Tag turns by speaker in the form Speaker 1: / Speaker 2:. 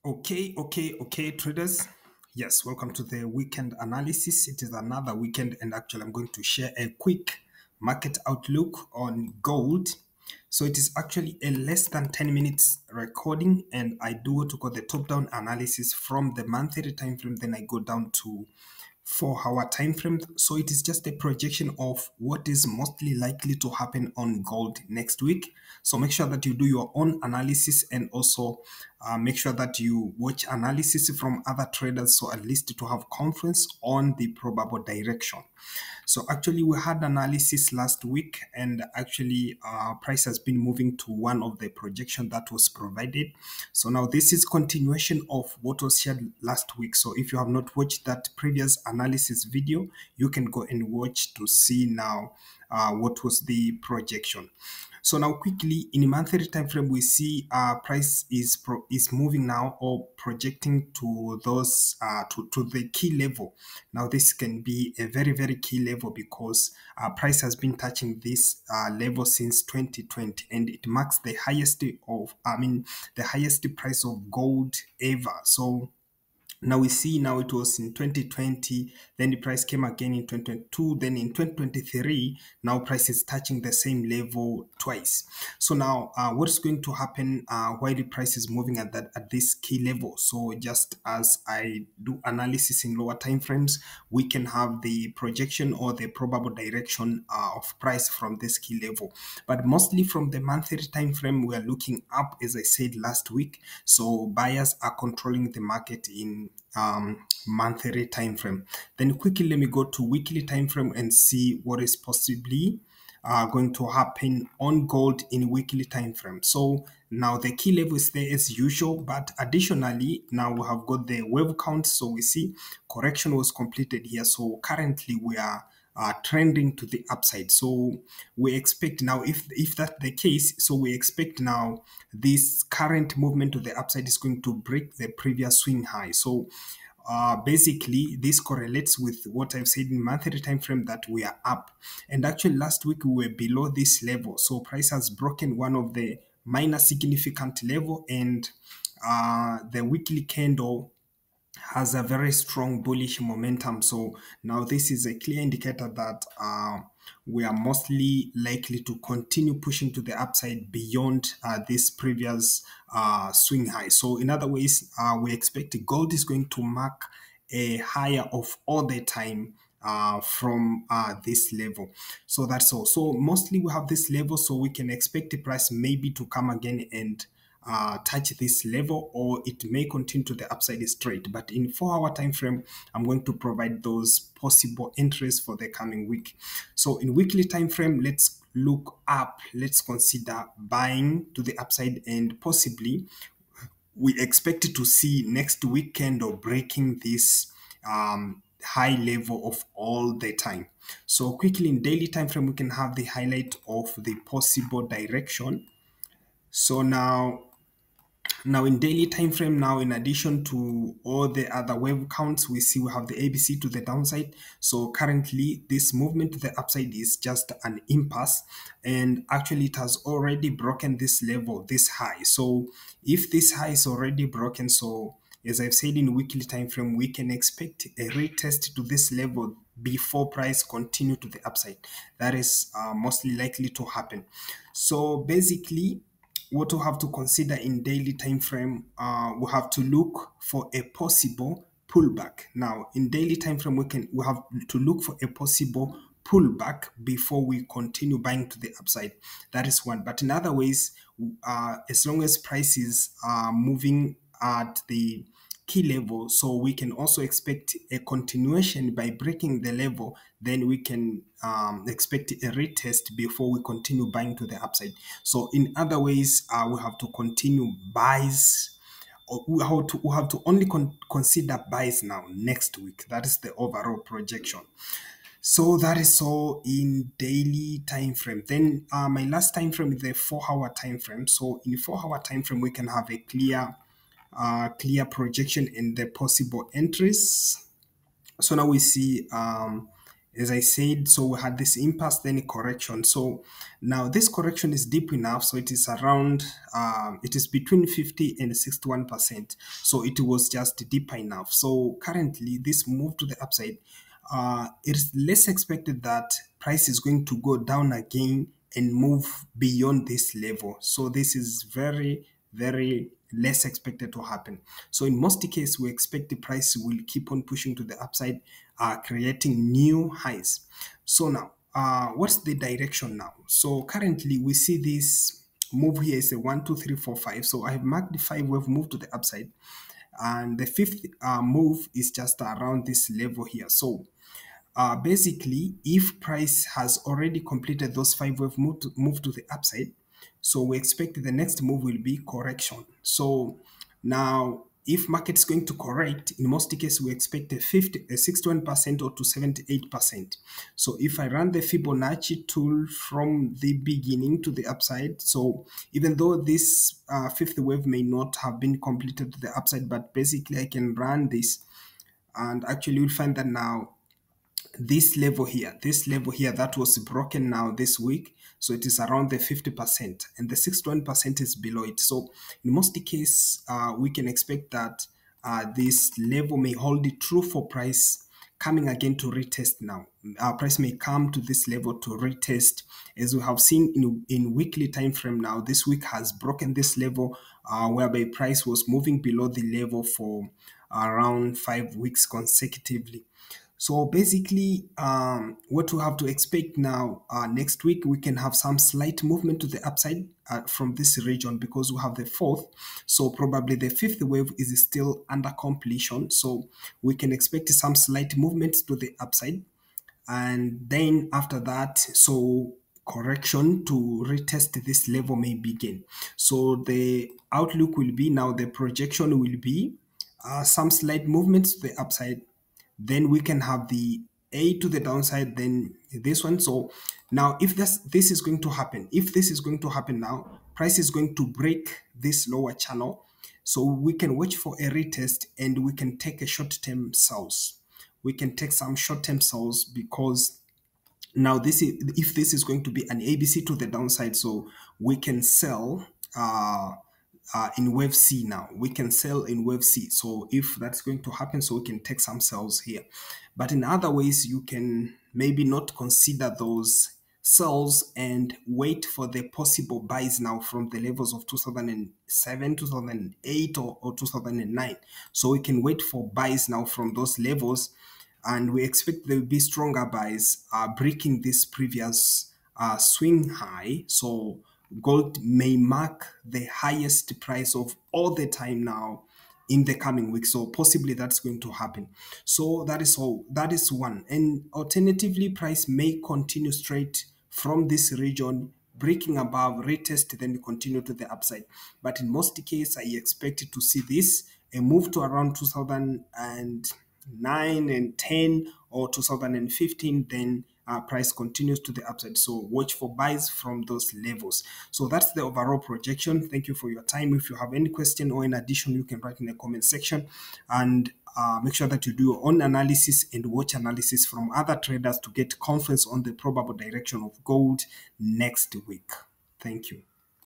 Speaker 1: Okay, traders. Yes, welcome to the weekend analysis. It is another weekend, and actually, I'm going to share a quick market outlook on gold. So it is actually a less than 10 minutes recording, and I do what to call the top-down analysis from the monthly time frame. Then I go down to 4-hour time frame. So it is just a projection of what is mostly likely to happen on gold next week. So make sure that you do your own analysis, and also make sure that you watch analysis from other traders, so at least to have confidence on the probable direction. So actually, we had analysis last week, and actually price has been moving to one of the projection that was provided. So now this is continuation of what was shared last week. So if you have not watched that previous analysis video, you can go and watch to see now what was the projection. So now quickly in a monthly time frame, we see price is moving now, or projecting to those to the key level. Now this can be a very key level, because price has been touching this level since 2020, and it marks the highest the highest price of gold ever. So now we see, now it was in 2020, then the price came again in 2022, then in 2023, now price is touching the same level twice. So now what is going to happen while the price is moving at this key level? So just as I do analysis in lower time frames, we can have the projection or the probable direction of price from this key level. But mostly from the monthly time frame, we are looking up, as I said last week. So buyers are controlling the market in monthly time frame. Then quickly let me go to weekly time frame and see what is possibly going to happen on gold in weekly time frame. So now the key level is there as usual, but additionally now we have got the wave count. So we see correction was completed here. So currently we are trending to the upside. So we expect now, if that's the case, so we expect now this current movement to the upside is going to break the previous swing high. So basically this correlates with what I've said in monthly time frame, that we are up. And actually last week we were below this level. So price has broken one of the minor significant level, and the weekly candle has a very strong bullish momentum. So now this is a clear indicator that we are mostly likely to continue pushing to the upside beyond this previous swing high. So in other ways, we expect gold is going to mark a higher of all the time from this level. So that's all. So mostly we have this level, so we can expect the price maybe to come again and touch this level, or it may continue to the upside straight. But in 4-hour time frame, I'm going to provide those possible entries for the coming week. So in weekly time frame, let's look up. Let's consider buying to the upside, and possibly we expect to see next weekend or breaking this high level of all the time. So quickly in daily time frame, we can have the highlight of the possible direction. So now in daily time frame, now in addition to all the other wave counts, we see we have the ABC to the downside. So currently this movement to the upside is just an impasse, and actually it has already broken this level, this high. So if this high is already broken, so as I've said in weekly time frame, we can expect a retest to this level before price continue to the upside. That is mostly likely to happen. So basically, what we have to consider in daily time frame, we have to look for a possible pullback. Now in daily time frame, we have to look for a possible pullback before we continue buying to the upside. That is one. But in other ways, as long as prices are moving at the key level, so we can also expect a continuation by breaking the level. Then we can expect a retest before we continue buying to the upside. So in other ways, we have to continue buys, or we have to only consider buys now next week. That is the overall projection. So that is all in daily time frame. Then my last time frame is the 4-hour time frame. So in 4-hour time frame, we can have a clear projection in the possible entries. So now we see as I said, so we had this impasse, then a correction. So now this correction is deep enough, so it is around, it is between 50 and 61%. So it was just deeper enough. So currently, this move to the upside, it is less expected that price is going to go down again and move beyond this level. So this is very, very less expected to happen. So in most cases, we expect the price will keep on pushing to the upside, creating new highs. So now, what's the direction now? So currently, we see this move here is a 1, 2, 3, 4, 5. So I have marked the 5 wave move to the upside, and the fifth move is just around this level here. So basically, if price has already completed those 5 wave move to the upside, so we expect the next move will be correction. So now, if market is going to correct, in most cases we expect a 61% or to 78%. So if I run the Fibonacci tool from the beginning to the upside, so even though this fifth wave may not have been completed to the upside, but basically I can run this, and actually you'll find that now this level here that was broken now this week, so it is around the 50%, and the 61% is below it. So in most cases, we can expect that this level may hold it true for price coming again to retest now. Price may come to this level to retest, as we have seen in weekly time frame now. This week has broken this level, whereby price was moving below the level for around 5 weeks consecutively. So basically, what we have to expect now, next week, we can have some slight movement to the upside from this region, because we have the fourth. So probably the fifth wave is still under completion. So we can expect some slight movements to the upside. And then after that, so correction to retest this level may begin. So the outlook will be now, the projection will be some slight movements to the upside. Then we can have the A to the downside, then this one. So now if this is going to happen, now, price is going to break this lower channel. So we can watch for a retest, and we can take a short-term sells. We can take some short-term sells, because now if this is going to be an ABC to the downside, so we can sell in wave C now. We can sell in wave C. So if that's going to happen, so we can take some sells here. But in other ways, you can maybe not consider those sells and wait for the possible buys now from the levels of 2007, 2008, or 2009. So we can wait for buys now from those levels, and we expect there will be stronger buys breaking this previous swing high. So gold may mark the highest price of all the time now in the coming weeks. So possibly that's going to happen. So that is all. That is one. And alternatively, price may continue straight from this region, breaking above, retest, then continue to the upside. But in most cases, I expect to see this a move to around 2009 and 10 or 2015, then price continues to the upside. So watch for buys from those levels. So that's the overall projection. Thank you for your time. If you have any question or in addition, you can write in the comment section, and make sure that you do your own analysis and watch analysis from other traders to get confidence on the probable direction of gold next week. Thank you.